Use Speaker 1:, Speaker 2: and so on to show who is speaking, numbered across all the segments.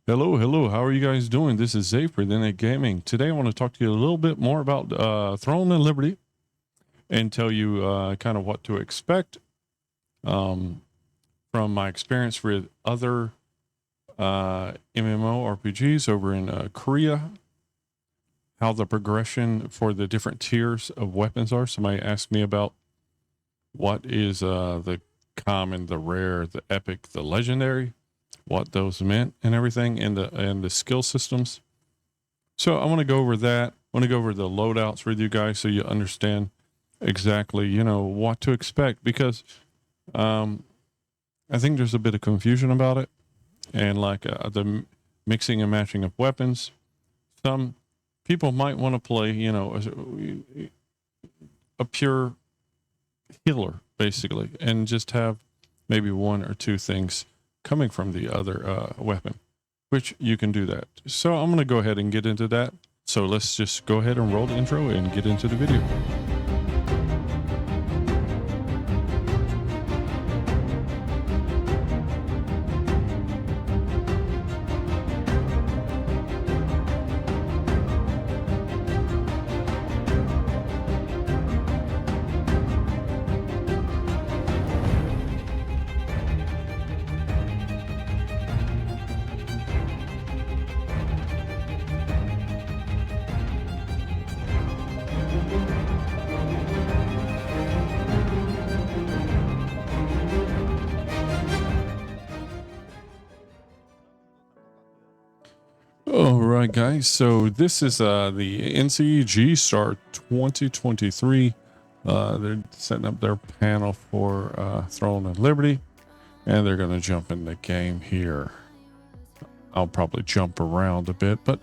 Speaker 1: Hello. How are you guys doing? This is Zay for Then Gaming. Today I want to talk to you a little bit more about Throne and Liberty and tell you kind of what to expect um, from my experience with other MMORPGs over in Korea, how the progression for the different tiers of weapons are. Somebody asked me about what is the common, the rare, the epic, the legendary, what those meant and everything, and the skill systems. So I want to go over that. I want to go over the loadouts with you guys so you understand exactly, what to expect, because I think there's a bit of confusion about it, and like the mixing and matching of weapons. Some people might want to play, a pure healer basically, and just have maybe one or two things coming from the other weapon, which you can do that. So I'm going to go ahead and get into that. So let's just go ahead and roll the intro and get into the video. All right, guys. So this is the NCG Star 2023. They're setting up their panel for Throne and Liberty, and they're going to jump in the game here. I'll probably jump around a bit, but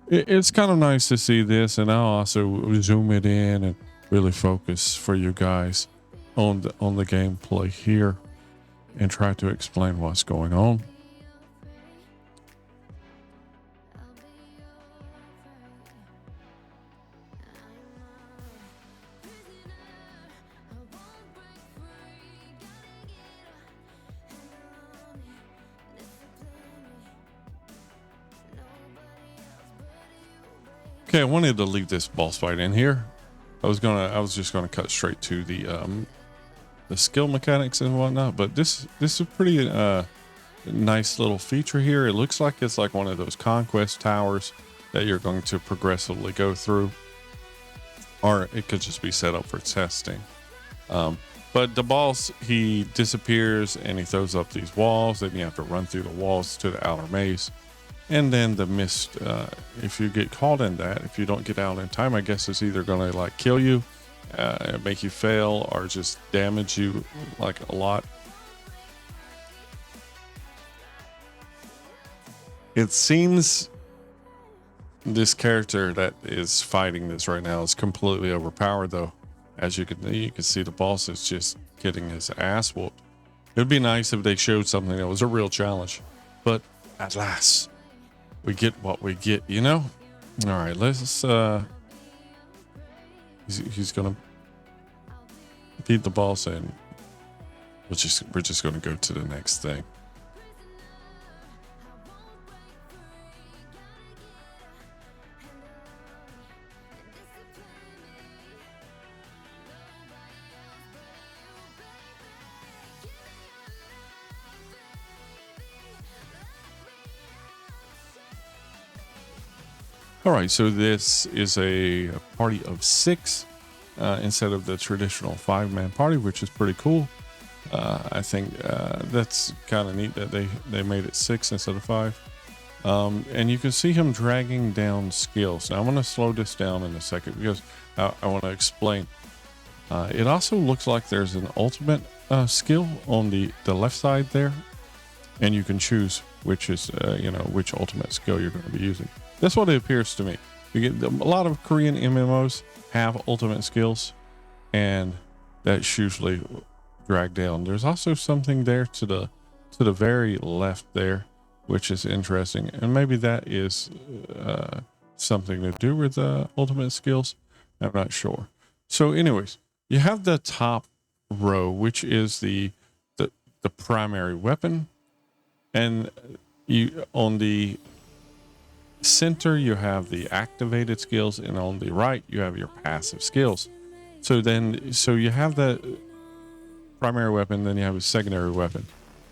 Speaker 1: it's kind of nice to see this, and I'll also zoom it in and really focus for you guys on the gameplay here and try to explain what's going on. Okay, I wanted to leave this boss fight in here. I was just gonna cut straight to the skill mechanics and whatnot, but this is a pretty nice little feature here. It looks like it's like one of those conquest towers that you're going to progressively go through, or it could just be set up for testing. But the boss, he disappears and he throws up these walls, and you have to run through the walls to the outer maze. And then the mist, if you get caught in that, if you don't get out in time, I guess it's either going to like kill you, make you fail, or just damage you like a lot. It seems this character that is fighting this right now is completely overpowered, though. As you can see, the boss is just getting his ass whooped. It'd be nice if they showed something that was a real challenge, but at last we get what we get, All right, let's he's gonna beat the boss, and we're just gonna go to the next thing. All right, so this is a party of 6 instead of the traditional 5-man party, which is pretty cool. I think that's kind of neat that they made it 6 instead of 5. And you can see him dragging down skills. Now I'm going to slow this down in a second because I want to explain. It also looks like there's an ultimate skill on the left side there, and you can choose which is which ultimate skill you're going to be using. That's what it appears to me. You get a lot of Korean MMOs have ultimate skills, and that's usually dragged down. There's also something there to the very left there, which is interesting, and maybe that is something to do with ultimate skills. I'm not sure. So, anyways, you have the top row, which is the primary weapon, and You on the center you have the activated skills, and on the right you have your passive skills. So you have the primary weapon, then you have a secondary weapon.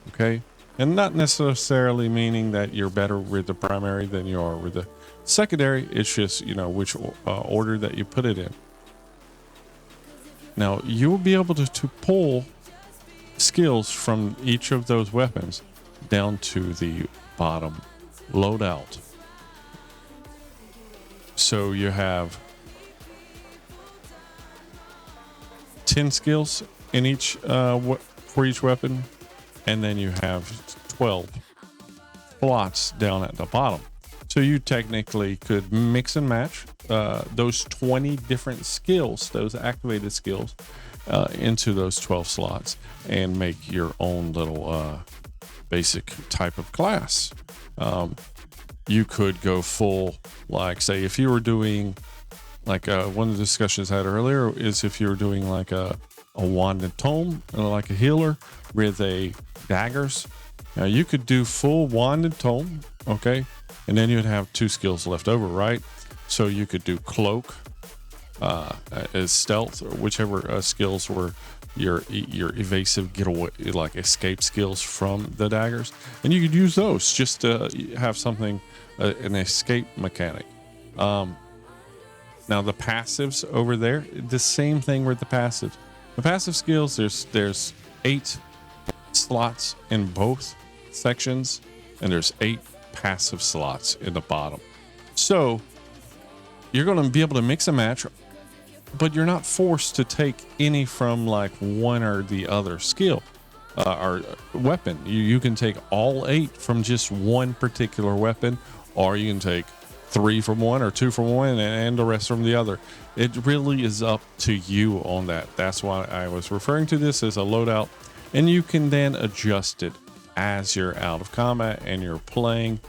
Speaker 1: Okay, and not necessarily meaning that you're better with the primary than you are with the secondary. It's just, you know, which order that you put it in. Now you will be able to pull skills from each of those weapons down to the bottom loadout. So you have 10 skills in each for each weapon, and then you have 12 slots down at the bottom. So you technically could mix and match those 20 different skills, those activated skills, into those 12 slots and make your own little basic type of class. You could go full, like, say, if you were doing, like, one of the discussions I had earlier is if you were doing like a wand and tome, like a healer with a daggers. Now you could do full wand and tome, okay, and then you'd have 2 skills left over, right? So you could do cloak as stealth, or whichever skills were your evasive getaway, like escape skills from the daggers, and you could use those just to have something, an escape mechanic. Now the passives over there, the same thing with the passives. The passive skills, there's 8 slots in both sections, and there's 8 passive slots in the bottom. So you're going to be able to mix and match, but you're not forced to take any from like one or the other skill or weapon. You can take all 8 from just one particular weapon, or you can take 3 from one or 2 from one and the rest from the other. It really is up to you on that. That's why I was referring to this as a loadout, and you can then adjust it as you're out of combat and you're playing,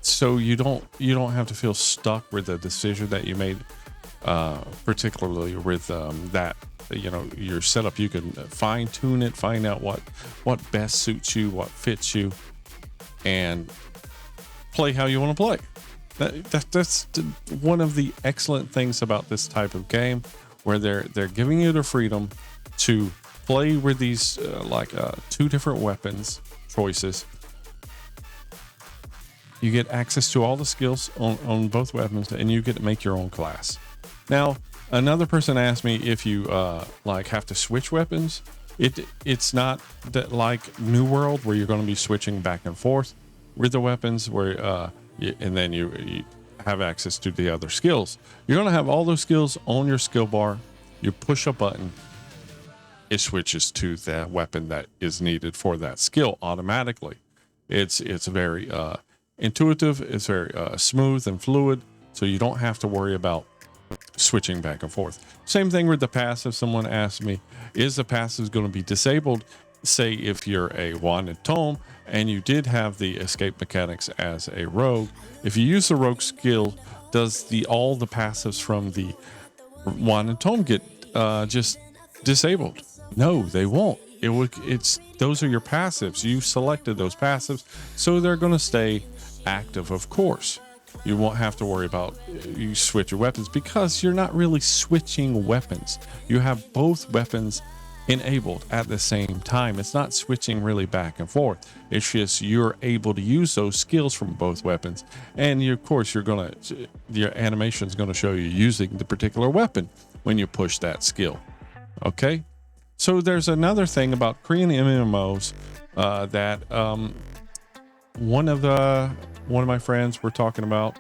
Speaker 1: so you don't have to feel stuck with the decision that you made, particularly with that, you know, your setup. You can fine tune it, find out what best suits you, what fits you, and play how you want to play. That's one of the excellent things about this type of game, where they're giving you the freedom to play with these 2 different weapons choices. You get access to all the skills on both weapons, and you get to make your own class. Now, another person asked me if you have to switch weapons. It's not that like New World, where you're going to be switching back and forth with the weapons, where and then you have access to the other skills. You're going to have all those skills on your skill bar. You push a button, it switches to the weapon that is needed for that skill automatically. It's very intuitive. It's very smooth and fluid, so you don't have to worry about switching back and forth. Same thing with the passive. Someone asked me, is the passive going to be disabled? Say if you're a wand and tome and you did have the escape mechanics as a rogue, if you use the rogue skill, does all the passives from the wand and tome get just disabled? No, they won't. Those are your passives. You selected those passives, so they're going to stay active, of course. You won't have to worry about you switch your weapons, because you're not really switching weapons. You have both weapons enabled at the same time. It's not switching really back and forth. It's just you're able to use those skills from both weapons, and of course your animation is going to show you using the particular weapon when you push that skill. Okay, so there's another thing about Korean MMOs that one of my friends were talking about.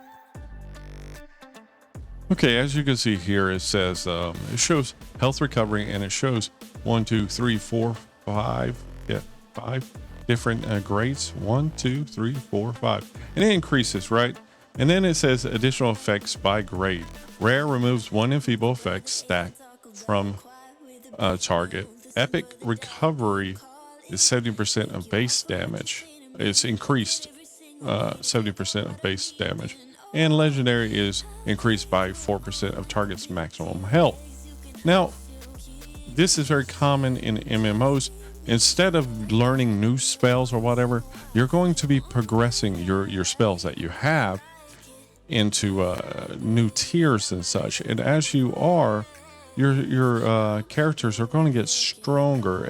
Speaker 1: Okay, as you can see here, it says it shows health recovery, and it shows 1, 2, 3, 4, 5. Yeah, 5 different grades. 1, 2, 3, 4, 5, and it increases, right? And then it says additional effects by grade. Rare removes 1 enfeeble effect stack from target. Epic recovery is 70% of base damage. It's increased 70% of base damage. And legendary is increased by 4% of target's maximum health. Now, this is very common in MMOs. instead of learning new spells or whatever, you're going to be progressing your spells that you have into new tiers and such. And as you are, your characters are going to get stronger.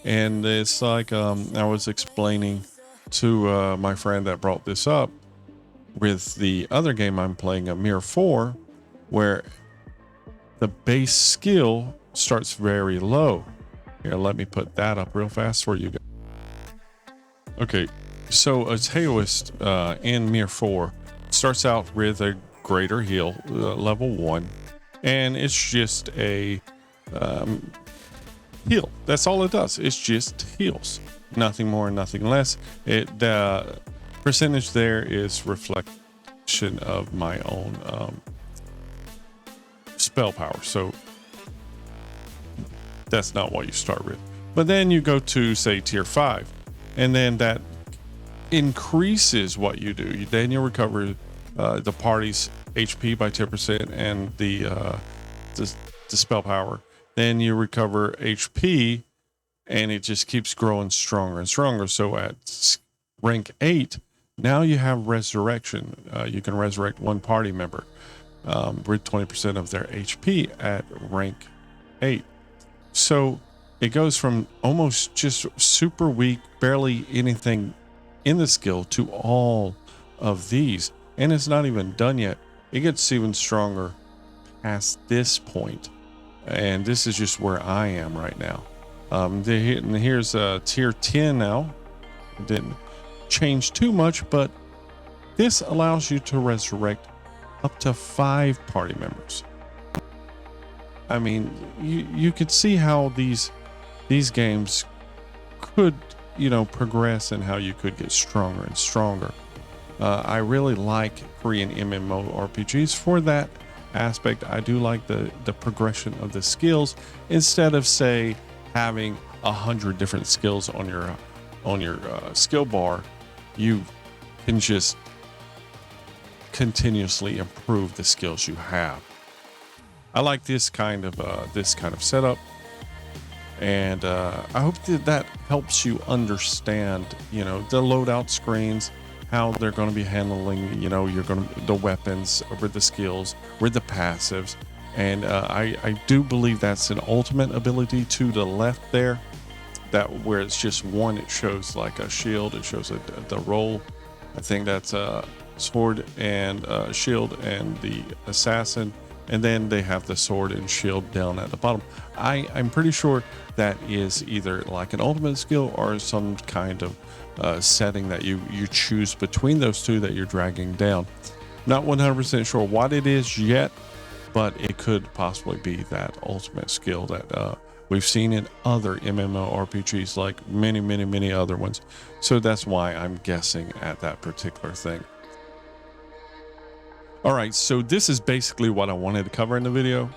Speaker 1: And it's like I was explaining to my friend that brought this up with the other game I'm playing, a Mirror 4, where the base skill starts very low. Here, let me put that up real fast for you guys. Okay, so a Taoist in Mirror 4 starts out with a greater heal, level 1, and it's just a heal. That's all it does. It's just heals. Nothing more, nothing less. The percentage there is reflection of my own spell power. So that's not what you start with. But then you go to, say, tier 5, and then that increases what you do. Then you recover the party's HP by 10% and the spell power. Then you recover HP, and it just keeps growing stronger and stronger. So at rank 8, now you have resurrection. You can resurrect one party member with 20% of their HP at rank 8. So it goes from almost just super weak, barely anything in the skill, to all of these. And it's not even done yet. It gets even stronger past this point. And this is just where I am right now. Here's tier 10 now. It didn't change too much, but this allows you to resurrect up to 5 party members. I mean, you could see how these games could, progress, and how you could get stronger and stronger. I really like Korean MMORPGs for that aspect. I do like the progression of the skills, instead of, say, having 100 different skills on your skill bar. You can just continuously improve the skills you have. I like this kind of setup, and I hope that helps you understand, the loadout screens, how they're going to be handling, the weapons with the skills, with the passives. And I do believe that's an ultimate ability to the left there, that where it's just one, it shows like a shield, it shows the roll. I think that's a sword and shield and the assassin, and then they have the sword and shield down at the bottom. I'm pretty sure that is either like an ultimate skill or some kind of setting that you choose between those two that you're dragging down. Not 100% sure what it is yet, but it could possibly be that ultimate skill that we've seen in other MMORPGs, like many other ones. So that's why I'm guessing at that particular thing. All right, so this is basically what I wanted to cover in the video.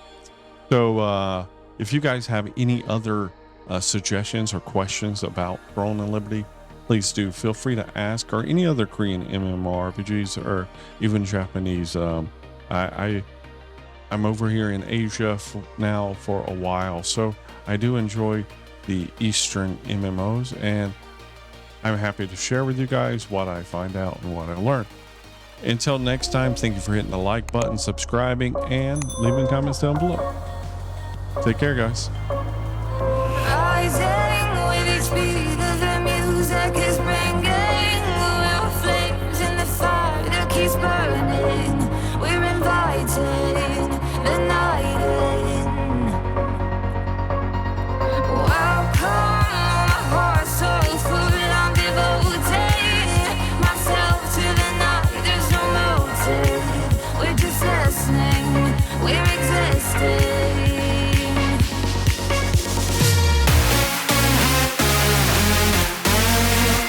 Speaker 1: So if you guys have any other suggestions or questions about Throne and Liberty, please do feel free to ask, or any other Korean MMORPGs, or even Japanese. I'm over here in Asia now for a while, so I do enjoy the Eastern MMOs, and I'm happy to share with you guys what I find out and what I learn. Until next time, thank you for hitting the like button, subscribing, and leaving comments down below. Take care, guys.
Speaker 2: Rising with each beat of the music is bringing real flames in the fire that keeps burning.